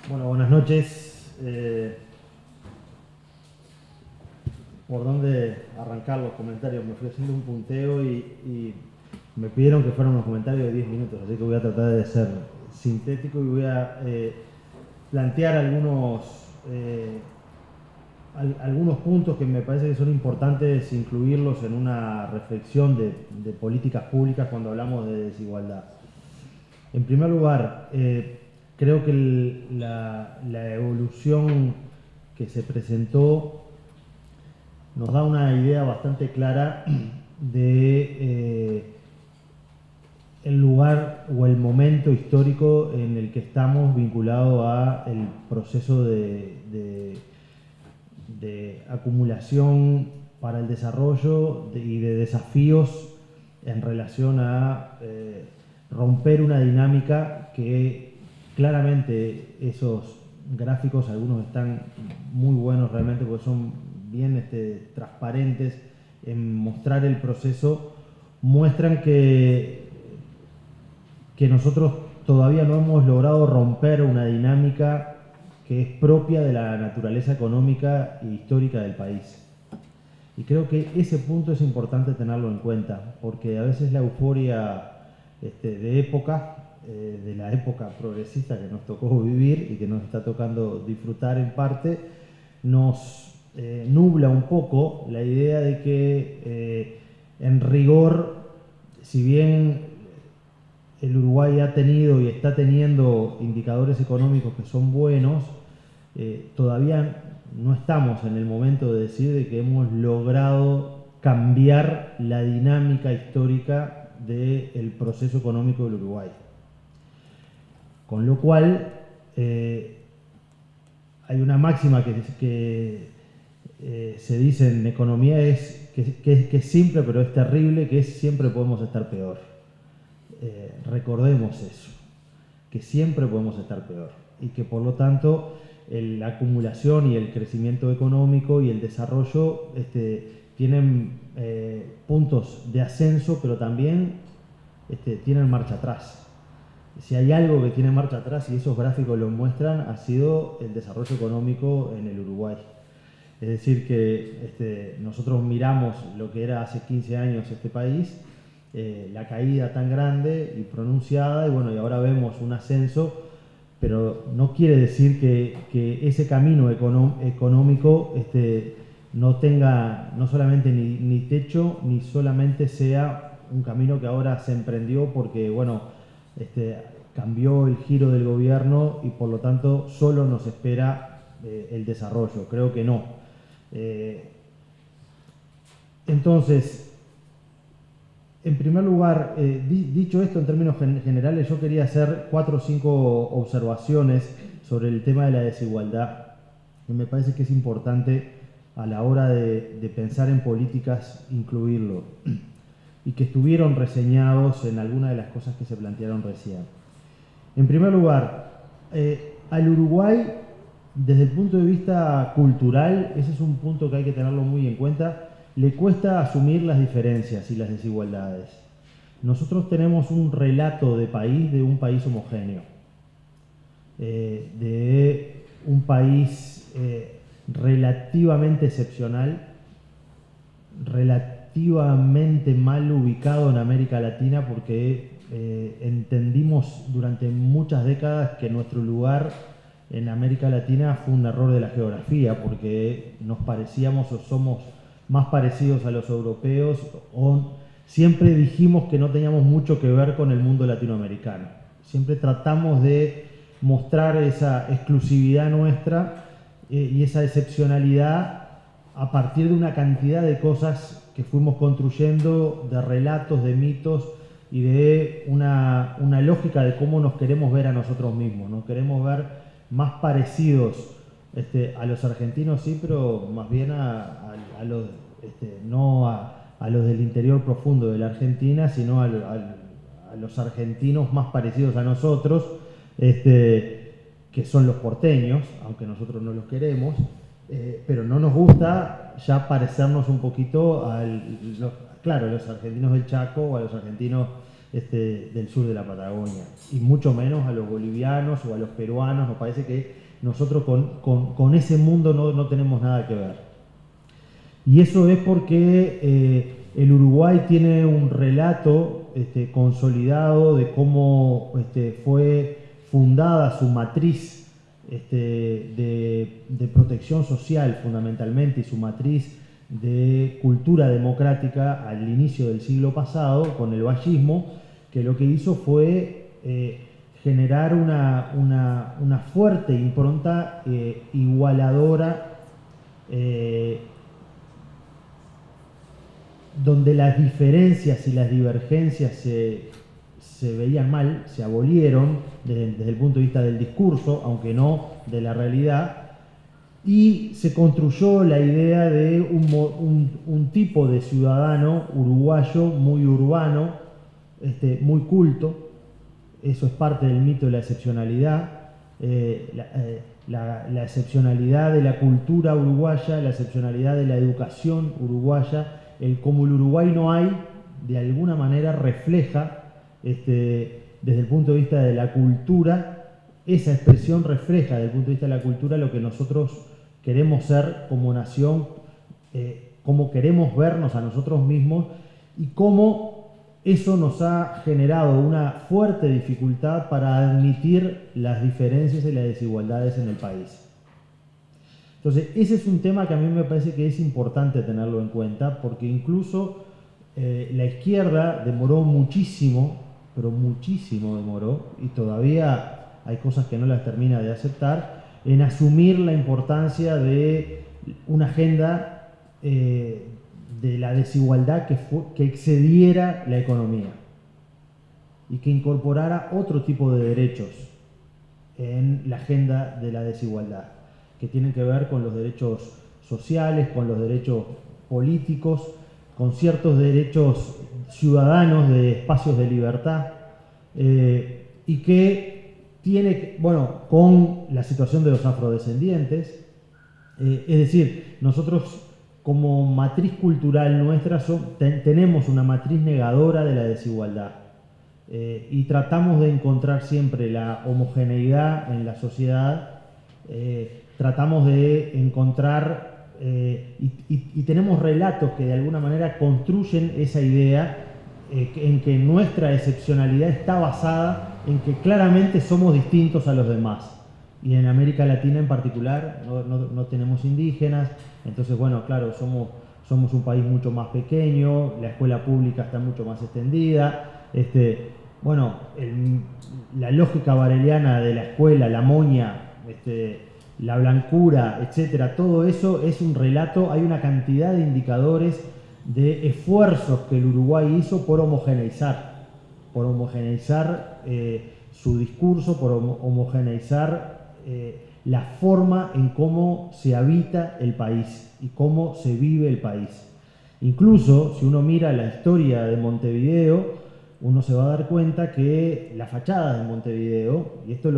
Bueno, buenas noches. ¿Por dónde arrancar los comentarios? Me fui haciendo un punteo y me pidieron que fueran unos comentarios de 10 minutos, así que voy a tratar de ser sintético y voy a plantear algunos puntos que me parece que son importantes incluirlos en una reflexión de políticas públicas cuando hablamos de desigualdad. En primer lugar, creo que la evolución que se presentó nos da una idea bastante clara de el lugar o el momento histórico en el que estamos vinculado a el proceso de acumulación para el desarrollo y de desafíos en relación a romper una dinámica que claramente esos gráficos, algunos están muy buenos realmente porque son bien transparentes en mostrar el proceso, muestran que nosotros todavía no hemos logrado romper una dinámica que es propia de la naturaleza económica e histórica del país. Y creo que ese punto es importante tenerlo en cuenta, porque a veces la euforia de época, de la época progresista que nos tocó vivir y que nos está tocando disfrutar en parte, nos nubla un poco la idea de que en rigor, si bien el Uruguay ha tenido y está teniendo indicadores económicos que son buenos, todavía no estamos en el momento de decir de que hemos logrado cambiar la dinámica histórica del proceso económico del Uruguay. Con lo cual, hay una máxima que se dice en economía que es simple pero es terrible, que es siempre podemos estar peor. Recordemos eso, que siempre podemos estar peor y que por lo tanto la acumulación y el crecimiento económico y el desarrollo tienen puntos de ascenso, pero también tienen marcha atrás. Si hay algo que tiene marcha atrás, y esos gráficos lo muestran, ha sido el desarrollo económico en el Uruguay. Es decir, que nosotros miramos lo que era hace 15 años este país, la caída tan grande y pronunciada, y bueno, y ahora vemos un ascenso, pero no quiere decir que ese camino económico no tenga no solamente ni techo, ni solamente sea un camino que ahora se emprendió porque, bueno, cambió el giro del gobierno y por lo tanto solo nos espera el desarrollo. Creo que no. Entonces, en primer lugar, dicho esto en términos generales, yo quería hacer 4 o 5 observaciones sobre el tema de la desigualdad, que me parece que es importante a la hora de pensar en políticas incluirlo, y que estuvieron reseñados en algunas de las cosas que se plantearon recién. En primer lugar, al Uruguay, desde el punto de vista cultural, ese es un punto que hay que tenerlo muy en cuenta, le cuesta asumir las diferencias y las desigualdades. Nosotros tenemos un relato de país, de un país homogéneo, de un país relativamente excepcional, relativamente mal ubicado en América Latina porque entendimos durante muchas décadas que nuestro lugar en América Latina fue un error de la geografía porque nos parecíamos o somos más parecidos a los europeos o siempre dijimos que no teníamos mucho que ver con el mundo latinoamericano. Siempre tratamos de mostrar esa exclusividad nuestra y esa excepcionalidad a partir de una cantidad de cosas que fuimos construyendo, de relatos, de mitos y de una lógica de cómo nos queremos ver a nosotros mismos. Nos queremos ver más parecidos a los argentinos, sí, pero más bien a los, no a los del interior profundo de la Argentina, sino a los argentinos más parecidos a nosotros, que son los porteños, aunque nosotros no los queremos. Pero no nos gusta ya parecernos un poquito a los argentinos del Chaco o a los argentinos del sur de la Patagonia, y mucho menos a los bolivianos o a los peruanos. Nos parece que nosotros con ese mundo no tenemos nada que ver. Y eso es porque el Uruguay tiene un relato consolidado de cómo fue fundada su matriz de protección social fundamentalmente, y su matriz de cultura democrática al inicio del siglo pasado con el vallismo, que lo que hizo fue generar una fuerte impronta igualadora, donde las diferencias y las divergencias se veían mal, se abolieron desde el punto de vista del discurso, aunque no de la realidad, y se construyó la idea de un tipo de ciudadano uruguayo muy urbano, muy culto. Eso es parte del mito de la excepcionalidad, la excepcionalidad de la cultura uruguaya, la excepcionalidad de la educación uruguaya, como el Uruguay no hay, de alguna manera refleja, desde el punto de vista de la cultura, esa expresión refleja desde el punto de vista de la cultura lo que nosotros queremos ser como nación, cómo queremos vernos a nosotros mismos, y cómo eso nos ha generado una fuerte dificultad para admitir las diferencias y las desigualdades en el país. Entonces, ese es un tema que a mí me parece que es importante tenerlo en cuenta, porque incluso la izquierda demoró muchísimo, pero muchísimo demoró, y todavía hay cosas que no las termina de aceptar, en asumir la importancia de una agenda de la desigualdad que excediera la economía y que incorporara otro tipo de derechos en la agenda de la desigualdad, que tienen que ver con los derechos sociales, con los derechos políticos, con ciertos derechos ciudadanos de espacios de libertad, y que tiene, con la situación de los afrodescendientes, es decir, nosotros como matriz cultural nuestra tenemos una matriz negadora de la desigualdad, y tratamos de encontrar siempre la homogeneidad en la sociedad, tratamos de encontrar, y tenemos relatos que de alguna manera construyen esa idea, en que nuestra excepcionalidad está basada en que claramente somos distintos a los demás. Y en América Latina en particular no tenemos indígenas, entonces claro, somos un país mucho más pequeño, la escuela pública está mucho más extendida, la lógica bareliana de la escuela, la moña, la blancura, etcétera, todo eso es un relato. Hay una cantidad de indicadores de esfuerzos que el Uruguay hizo por homogeneizar su discurso, por homogeneizar la forma en cómo se habita el país y cómo se vive el país. Incluso si uno mira la historia de Montevideo, uno se va a dar cuenta que la fachada de Montevideo, y esto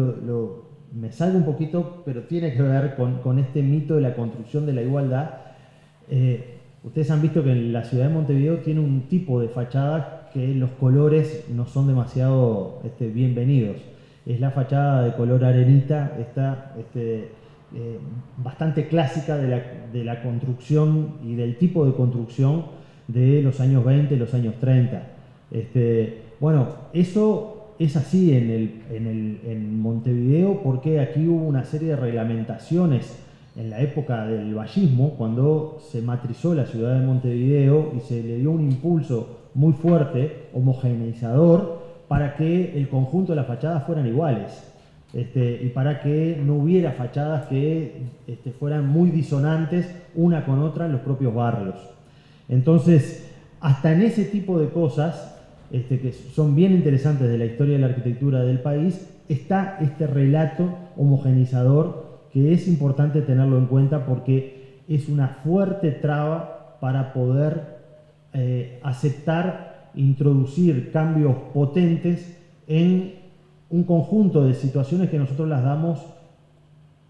me salgo un poquito, pero tiene que ver con este mito de la construcción de la igualdad. Ustedes han visto que la ciudad de Montevideo tiene un tipo de fachada que los colores no son demasiado bienvenidos. Es la fachada de color arenita, bastante clásica de la construcción y del tipo de construcción de los años 20 y los años 30. Eso es así en Montevideo porque aquí hubo una serie de reglamentaciones en la época del vallismo, cuando se matrizó la ciudad de Montevideo y se le dio un impulso muy fuerte, homogeneizador, para que el conjunto de las fachadas fueran iguales, y para que no hubiera fachadas que fueran muy disonantes una con otra en los propios barrios. Entonces, hasta en ese tipo de cosas, que son bien interesantes de la historia de la arquitectura del país, está este relato homogeneizador que es importante tenerlo en cuenta porque es una fuerte traba para poder aceptar, introducir cambios potentes en un conjunto de situaciones que nosotros las damos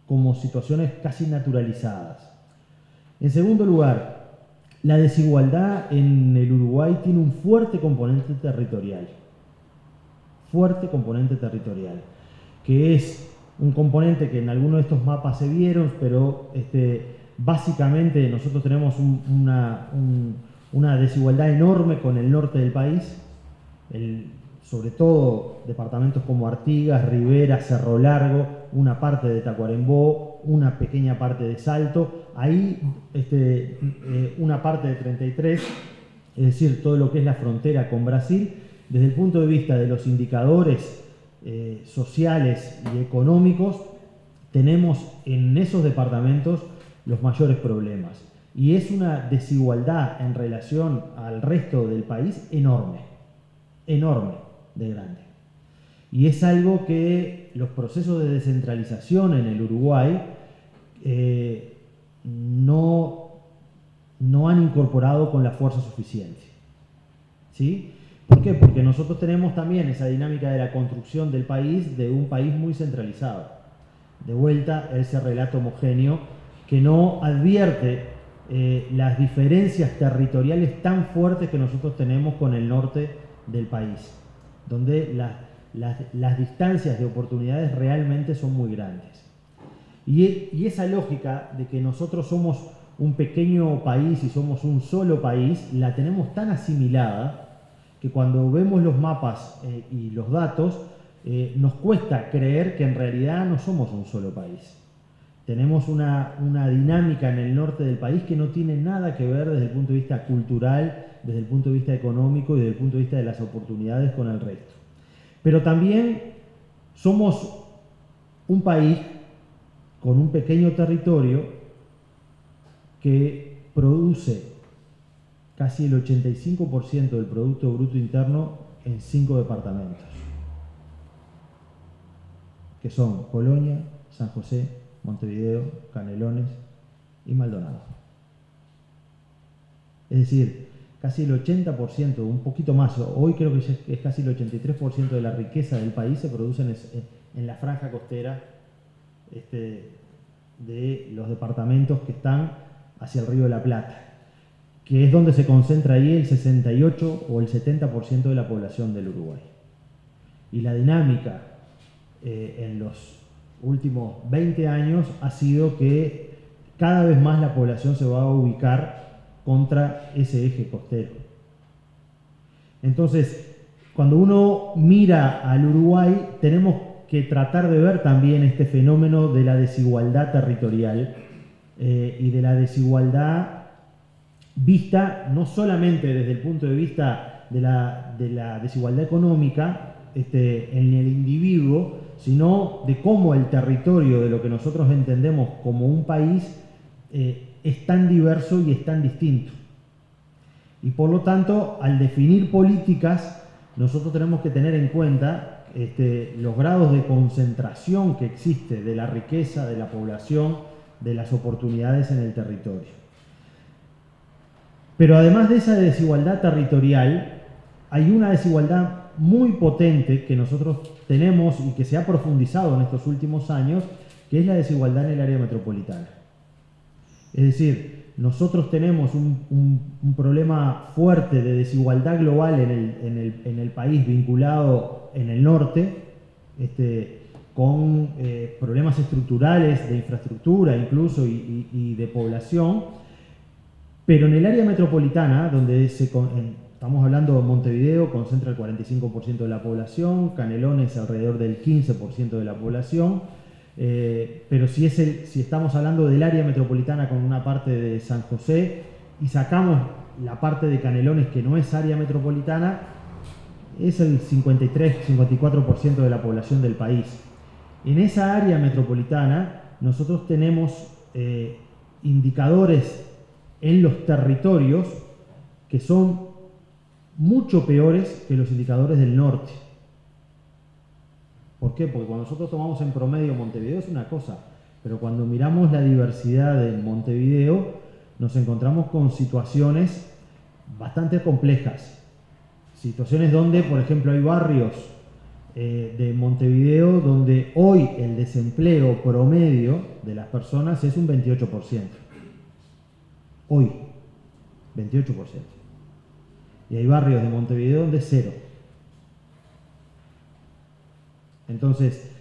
como situaciones casi naturalizadas. En segundo lugar, la desigualdad en el Uruguay tiene un fuerte componente territorial. fuerte componente territorial, que es un componente que en algunos de estos mapas se vieron, pero básicamente nosotros tenemos una desigualdad enorme con el norte del país, sobre todo departamentos como Artigas, Rivera, Cerro Largo, una parte de Tacuarembó, una pequeña parte de Salto, ahí una parte de 33, es decir, todo lo que es la frontera con Brasil. Desde el punto de vista de los indicadores sociales y económicos, tenemos en esos departamentos los mayores problemas. Y es una desigualdad en relación al resto del país enorme, enorme de grande. Y es algo que los procesos de descentralización en el Uruguay no han incorporado con la fuerza suficiente. ¿Sí? ¿Por qué? Porque nosotros tenemos también esa dinámica de la construcción del país, de un país muy centralizado. De vuelta, ese relato homogéneo que no advierte las diferencias territoriales tan fuertes que nosotros tenemos con el norte del país, donde las distancias de oportunidades realmente son muy grandes. Y esa lógica de que nosotros somos un pequeño país y somos un solo país, la tenemos tan asimilada que cuando vemos los mapas y los datos, nos cuesta creer que en realidad no somos un solo país. Tenemos una dinámica en el norte del país que no tiene nada que ver desde el punto de vista cultural, desde el punto de vista económico y desde el punto de vista de las oportunidades con el resto. Pero también somos un país con un pequeño territorio que produce casi el 85% del Producto Bruto Interno en 5 departamentos, que son Colonia, San José, Montevideo, Canelones y Maldonado. Es decir, casi el 80%, un poquito más, hoy creo que es casi el 83% de la riqueza del país se produce en la franja costera de los departamentos que están hacia el Río de la Plata, que es donde se concentra ahí el 68 o el 70% de la población del Uruguay. Y la dinámica en los últimos 20 años ha sido que cada vez más la población se va a ubicar contra ese eje costero. Entonces, cuando uno mira al Uruguay, tenemos que tratar de ver también este fenómeno de la desigualdad territorial y de la desigualdad vista no solamente desde el punto de vista de la desigualdad económica en el individuo, sino de cómo el territorio de lo que nosotros entendemos como un país es tan diverso y es tan distinto. Y por lo tanto, al definir políticas, nosotros tenemos que tener en cuenta los grados de concentración que existe de la riqueza, de la población, de las oportunidades en el territorio. Pero además de esa desigualdad territorial, hay una desigualdad muy potente que nosotros tenemos y que se ha profundizado en estos últimos años, que es la desigualdad en el área metropolitana. Es decir, nosotros tenemos un problema fuerte de desigualdad global en el país vinculado en el norte, con problemas estructurales de infraestructura incluso y de población, pero en el área metropolitana, donde estamos hablando de Montevideo, concentra el 45% de la población, Canelones alrededor del 15% de la población, pero si estamos hablando del área metropolitana con una parte de San José y sacamos la parte de Canelones que no es área metropolitana, es el 53-54% de la población del país. En esa área metropolitana nosotros tenemos indicadores en los territorios que son mucho peores que los indicadores del norte. ¿Por qué? Porque cuando nosotros tomamos en promedio Montevideo es una cosa, pero cuando miramos la diversidad de Montevideo nos encontramos con situaciones bastante complejas. Situaciones donde, por ejemplo, hay barrios de Montevideo donde hoy el desempleo promedio de las personas es un 28%. Hoy, 28%. Y hay barrios de Montevideo donde es 0%. Entonces,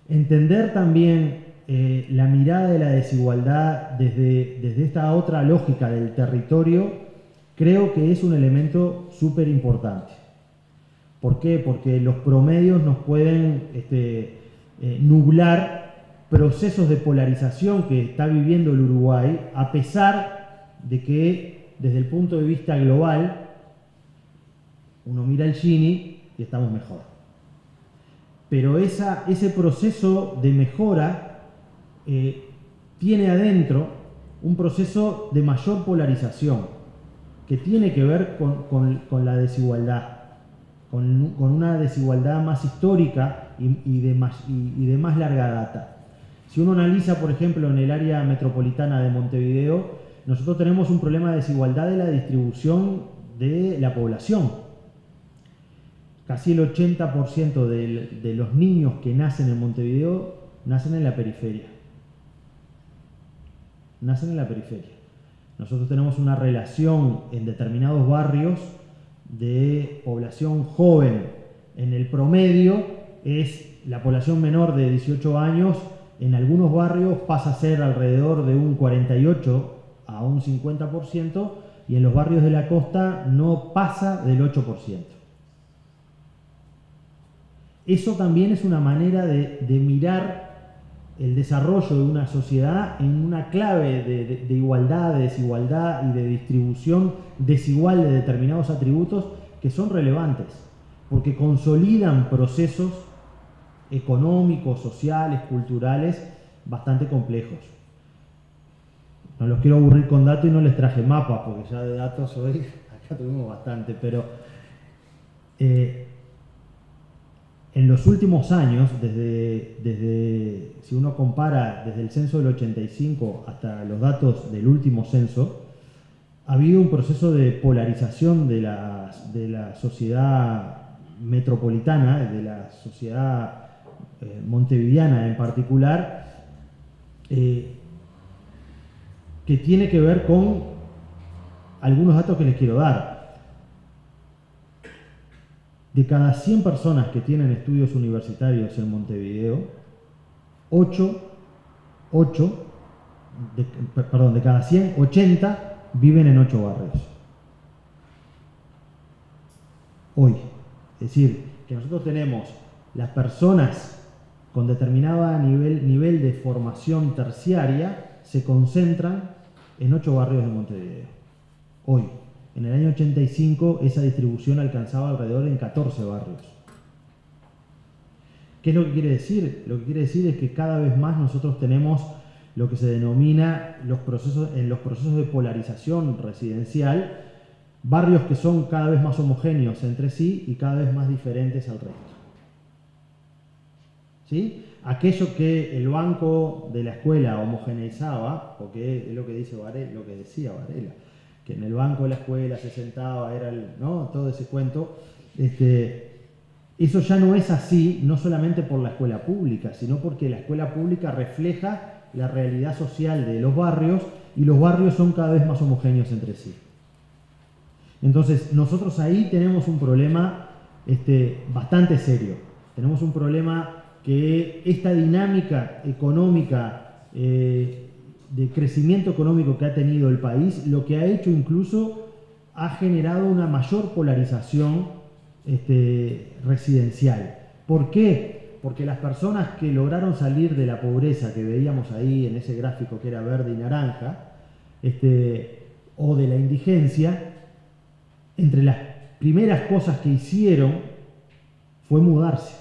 entender también la mirada de la desigualdad desde esta otra lógica del territorio, creo que es un elemento súper importante. ¿Por qué? Porque los promedios nos pueden nublar procesos de polarización que está viviendo el Uruguay, a pesar de que desde el punto de vista global uno mira el Gini y estamos mejor. Pero ese proceso de mejora tiene adentro un proceso de mayor polarización que tiene que ver con la desigualdad, con una desigualdad más histórica y de más larga data. Si uno analiza, por ejemplo, en el área metropolitana de Montevideo, nosotros tenemos un problema de desigualdad de la distribución de la población. Casi el 80% de los niños que nacen en Montevideo nacen en la periferia. Nacen en la periferia. Nosotros tenemos una relación en determinados barrios de población joven. En el promedio es la población menor de 18 años, en algunos barrios pasa a ser alrededor de un 48 a un 50%, y en los barrios de la costa no pasa del 8%. Eso también es una manera de mirar el desarrollo de una sociedad en una clave de igualdad, de desigualdad y de distribución desigual de determinados atributos que son relevantes, porque consolidan procesos económicos, sociales, culturales bastante complejos. No los quiero aburrir con datos y no les traje mapas, porque ya de datos hoy acá tuvimos bastante, pero en los últimos años, desde si uno compara desde el censo del 85 hasta los datos del último censo, ha habido un proceso de polarización de la sociedad metropolitana, de la sociedad montevideana en particular, que tiene que ver con algunos datos que les quiero dar. De cada 100 personas que tienen estudios universitarios en Montevideo, de cada 100, 80 viven en 8 barrios. Hoy. Es decir, que nosotros tenemos las personas con determinado nivel de formación terciaria se concentran en 8 barrios de Montevideo. Hoy. En el año 85 esa distribución alcanzaba alrededor de 14 barrios. ¿Qué es lo que quiere decir? Lo que quiere decir es que cada vez más nosotros tenemos lo que se denomina en los procesos de polarización residencial, barrios que son cada vez más homogéneos entre sí y cada vez más diferentes al resto. ¿Sí? Aquello que el banco de la escuela homogeneizaba, porque es lo que decía Varela, que en el banco de la escuela se sentaba, era todo ese cuento, eso ya no es así, no solamente por la escuela pública, sino porque la escuela pública refleja la realidad social de los barrios y los barrios son cada vez más homogéneos entre sí. Entonces, nosotros ahí tenemos un problema bastante serio. Tenemos un problema que esta dinámica económica de crecimiento económico que ha tenido el país, lo que ha hecho incluso ha generado una mayor polarización residencial. ¿Por qué? Porque las personas que lograron salir de la pobreza que veíamos ahí en ese gráfico que era verde y naranja, o de la indigencia, entre las primeras cosas que hicieron fue mudarse.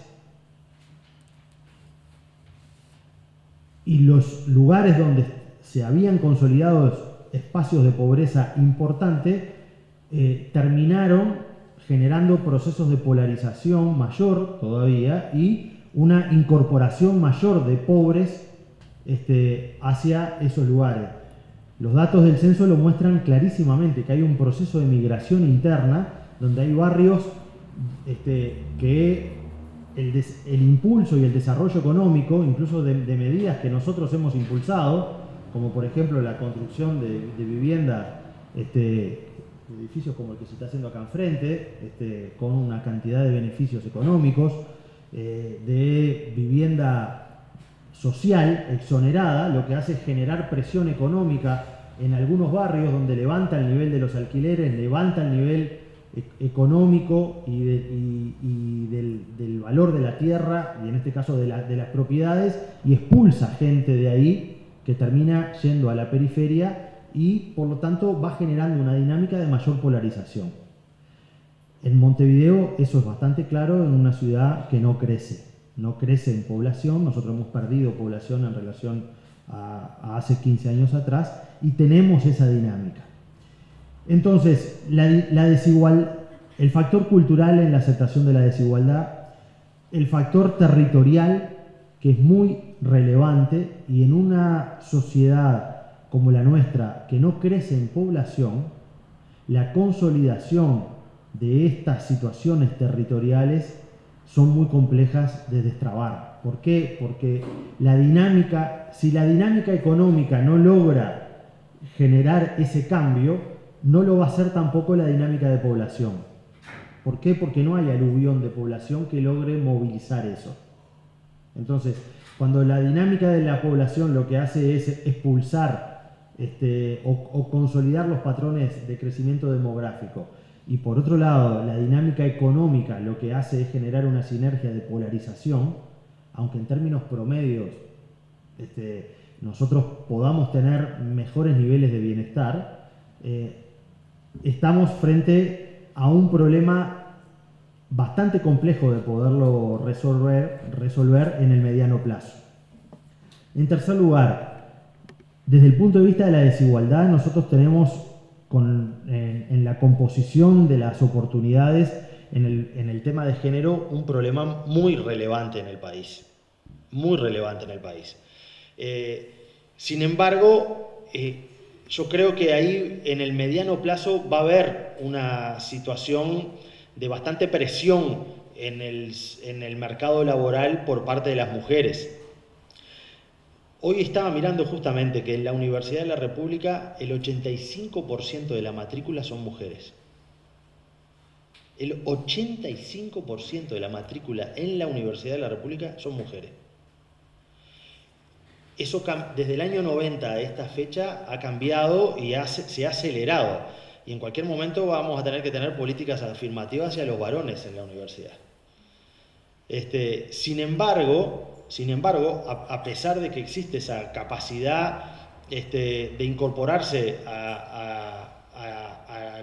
Y los lugares donde se habían consolidado espacios de pobreza importante, terminaron generando procesos de polarización mayor todavía y una incorporación mayor de pobres hacia esos lugares. Los datos del censo lo muestran clarísimamente, que hay un proceso de migración interna donde hay barrios que el impulso y el desarrollo económico, incluso de medidas que nosotros hemos impulsado, como por ejemplo la construcción de viviendas, edificios como el que se está haciendo acá enfrente, con una cantidad de beneficios económicos, de vivienda social exonerada, lo que hace es generar presión económica en algunos barrios donde levanta el nivel de los alquileres, levanta el nivel económico y del valor de la tierra, y en este caso de las propiedades, y expulsa gente de ahí que termina yendo a la periferia y por lo tanto va generando una dinámica de mayor polarización. En Montevideo eso es bastante claro, en una ciudad que no crece en población. Nosotros hemos perdido población en relación a hace 15 años atrás y tenemos esa dinámica. Entonces, el factor cultural en la aceptación de la desigualdad, el factor territorial, que es muy relevante, y en una sociedad como la nuestra, que no crece en población, la consolidación de estas situaciones territoriales son muy complejas de destrabar. ¿Por qué? Porque si la dinámica económica no logra generar ese cambio, no lo va a hacer tampoco la dinámica de población. ¿Por qué? Porque no hay aluvión de población que logre movilizar eso. Entonces, cuando la dinámica de la población lo que hace es expulsar o consolidar los patrones de crecimiento demográfico, y por otro lado la dinámica económica lo que hace es generar una sinergia de polarización, aunque en términos promedios nosotros podamos tener mejores niveles de bienestar, estamos frente a un problema bastante complejo de poderlo resolver en el mediano plazo. En tercer lugar, desde el punto de vista de la desigualdad, nosotros tenemos en la composición de las oportunidades en el tema de género un problema muy relevante en el país. Muy relevante en el país. Sin embargo, yo creo que ahí en el mediano plazo va a haber una situación de bastante presión en el mercado laboral por parte de las mujeres. Hoy estaba mirando justamente que en la Universidad de la República el 85% de la matrícula son mujeres. El 85% de la matrícula en la Universidad de la República son mujeres. Eso desde el año 90 a esta fecha ha cambiado y se ha acelerado. Y en cualquier momento vamos a tener que tener políticas afirmativas hacia los varones en la universidad. Sin embargo, a pesar de que existe esa capacidad de incorporarse a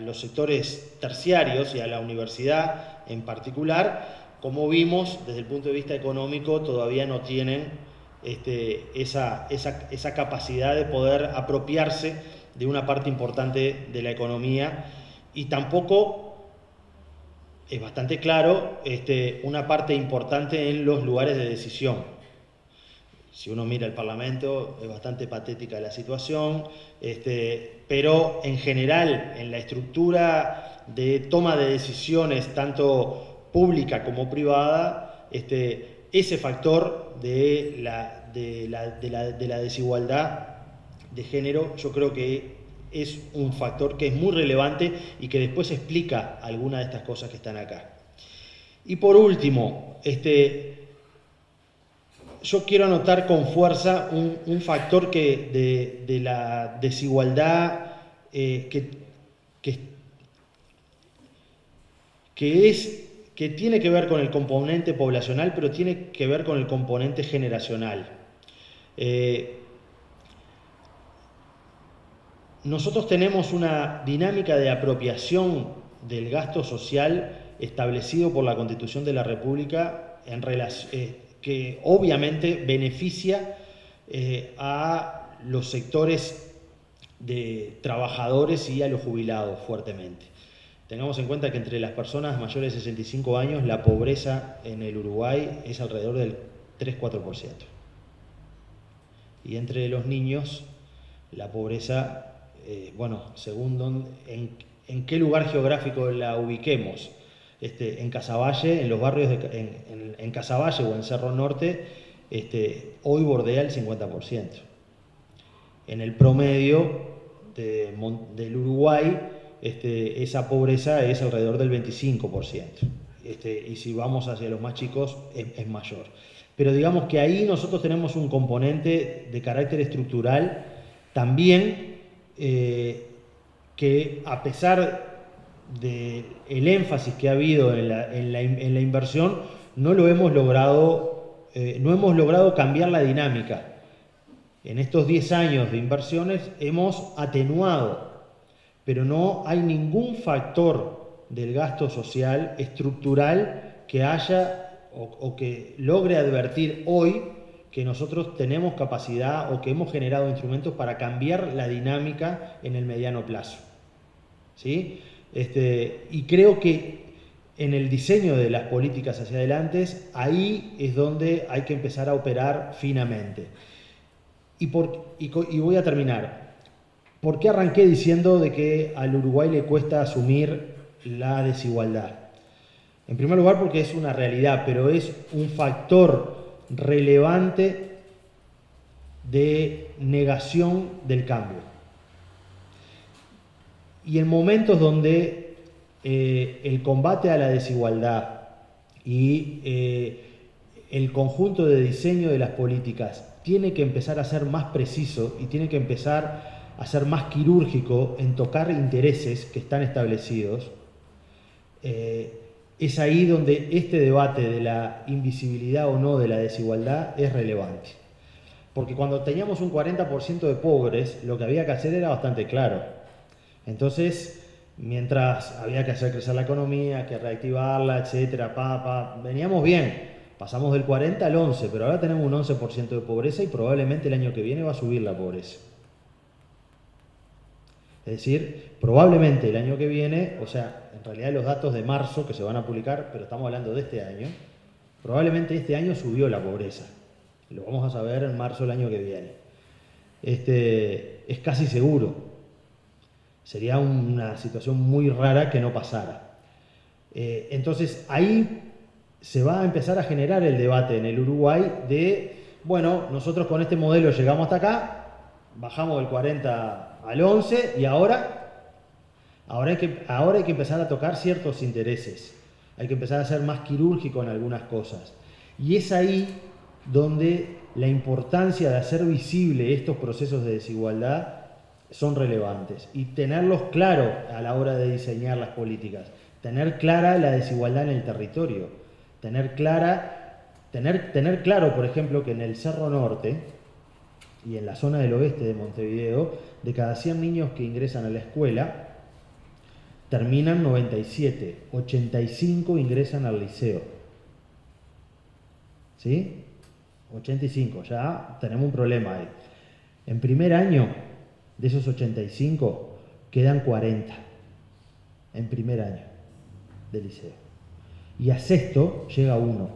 los sectores terciarios y a la universidad en particular, como vimos, desde el punto de vista económico todavía no tienen esa capacidad de poder apropiarse de una parte importante de la economía, y tampoco es bastante claro una parte importante en los lugares de decisión. Si uno mira el Parlamento, es bastante patética la situación, pero en general, en la estructura de toma de decisiones, tanto pública como privada, ese factor de la desigualdad de género, yo creo que es un factor que es muy relevante y que después explica algunas de estas cosas que están acá. Y por último, yo quiero anotar con fuerza un factor de la desigualdad que tiene que ver con el componente poblacional, pero tiene que ver con el componente generacional. Nosotros tenemos una dinámica de apropiación del gasto social establecido por la Constitución de la República que obviamente beneficia a los sectores de trabajadores y a los jubilados fuertemente. Tengamos en cuenta que entre las personas mayores de 65 años la pobreza en el Uruguay es alrededor del 3-4%. Y entre los niños la pobreza, según en qué lugar geográfico la ubiquemos, en Casaballe, en los barrios en Casaballe o en Cerro Norte, hoy bordea el 50%. En el promedio del Uruguay, esa pobreza es alrededor del 25%. y si vamos hacia los más chicos es mayor. Pero digamos que ahí nosotros tenemos un componente de carácter estructural también, que a pesar del énfasis que ha habido en la inversión, no hemos logrado cambiar la dinámica. En estos 10 años de inversiones hemos atenuado, pero no hay ningún factor del gasto social estructural que haya o que logre advertir hoy que nosotros tenemos capacidad o que hemos generado instrumentos para cambiar la dinámica en el mediano plazo. ¿Sí? Y creo que en el diseño de las políticas hacia adelante, ahí es donde hay que empezar a operar finamente. Y voy a terminar. ¿Por qué arranqué diciendo de que al Uruguay le cuesta asumir la desigualdad? En primer lugar porque es una realidad, pero es un factor relevante de negación del cambio. Y en momentos donde el combate a la desigualdad y el conjunto de diseño de las políticas tiene que empezar a ser más preciso y tiene que empezar a ser más quirúrgico en tocar intereses que están establecidos, es ahí donde este debate de la invisibilidad o no de la desigualdad es relevante. Porque cuando teníamos un 40% de pobres, lo que había que hacer era bastante claro. Entonces, mientras había que hacer crecer la economía, que reactivarla, etcétera, veníamos bien. Pasamos del 40 al 11, pero ahora tenemos un 11% de pobreza y probablemente el año que viene va a subir la pobreza. Es decir, probablemente el año que viene, o sea, en realidad los datos de marzo que se van a publicar, pero estamos hablando de este año, probablemente este año subió la pobreza. Lo vamos a saber en marzo del año que viene. Es casi seguro. Sería una situación muy rara que no pasara. Entonces ahí se va a empezar a generar el debate en el Uruguay de, bueno, nosotros con este modelo llegamos hasta acá, bajamos del 40 al 11 y ahora hay que empezar a tocar ciertos intereses. Hay que empezar a ser más quirúrgico en algunas cosas. Y es ahí donde la importancia de hacer visible estos procesos de desigualdad son relevantes y tenerlos claros a la hora de diseñar las políticas. Tener clara la desigualdad en el territorio. Tener claro, por ejemplo, que en el Cerro Norte y en la zona del oeste de Montevideo, de cada 100 niños que ingresan a la escuela, terminan 97, 85 ingresan al liceo. ¿Sí? 85, ya tenemos un problema ahí. En primer año, de esos 85, quedan 40 en primer año de liceo. Y a sexto llega uno.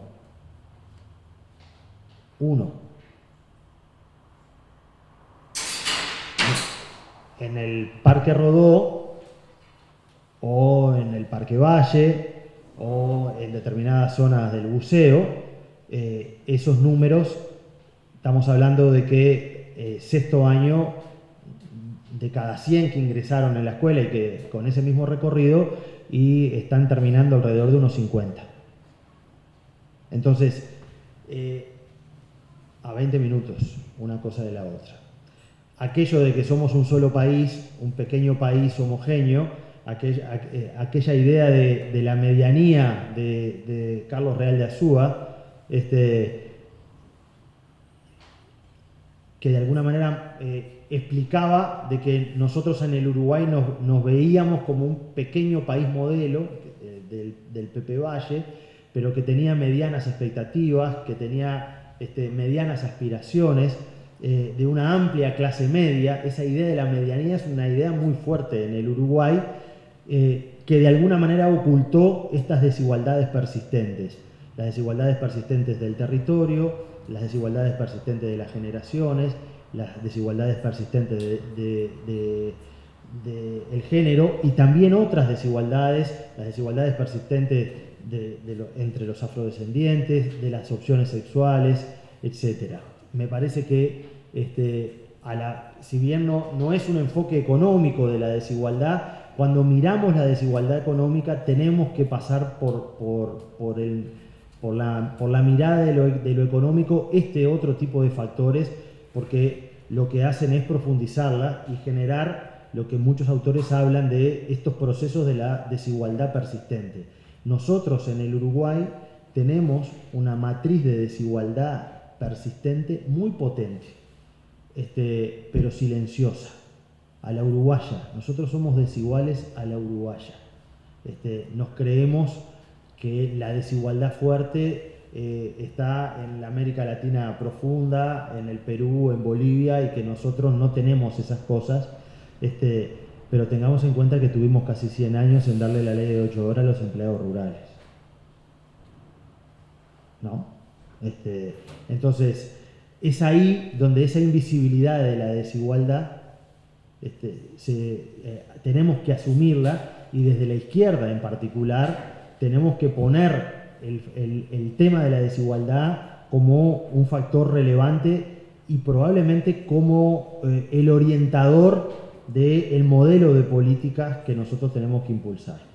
En el Parque Rodó, o en el Parque Valle, o en determinadas zonas del buceo, esos números, estamos hablando de que sexto año, de cada 100 que ingresaron en la escuela y que con ese mismo recorrido, y están terminando alrededor de unos 50. Entonces, a 20 minutos, una cosa de la otra. Aquello de que somos un solo país, un pequeño país homogéneo, aquella idea de la medianía de Carlos Real de Azúa, que de alguna manera explicaba de que nosotros en el Uruguay nos veíamos como un pequeño país modelo del Pepe Valle, pero que tenía medianas expectativas, que tenía medianas aspiraciones, de una amplia clase media. Esa idea de la medianía es una idea muy fuerte en el Uruguay, que de alguna manera ocultó estas desigualdades persistentes. Las desigualdades persistentes del territorio, las desigualdades persistentes de las generaciones, las desigualdades persistentes del género y también otras desigualdades, las desigualdades persistentes entre los afrodescendientes, de las opciones sexuales, etc. Me parece que si bien no es un enfoque económico de la desigualdad, cuando miramos la desigualdad económica tenemos que pasar por la mirada de lo económico, otro tipo de factores, porque lo que hacen es profundizarla y generar lo que muchos autores hablan de estos procesos de la desigualdad persistente. Nosotros en el Uruguay tenemos una matriz de desigualdad persistente muy potente, pero silenciosa, a la uruguaya. Nosotros somos desiguales a la uruguaya. Nos creemos que la desigualdad fuerte está en la América Latina profunda, en el Perú, en Bolivia, y que nosotros no tenemos esas cosas, pero tengamos en cuenta que tuvimos casi 100 años en darle la ley de 8 horas a los empleados rurales, ¿no? Entonces, es ahí donde esa invisibilidad de la desigualdad tenemos que asumirla, y desde la izquierda en particular tenemos que poner el tema de la desigualdad como un factor relevante y probablemente como el orientador del modelo de políticas que nosotros tenemos que impulsar.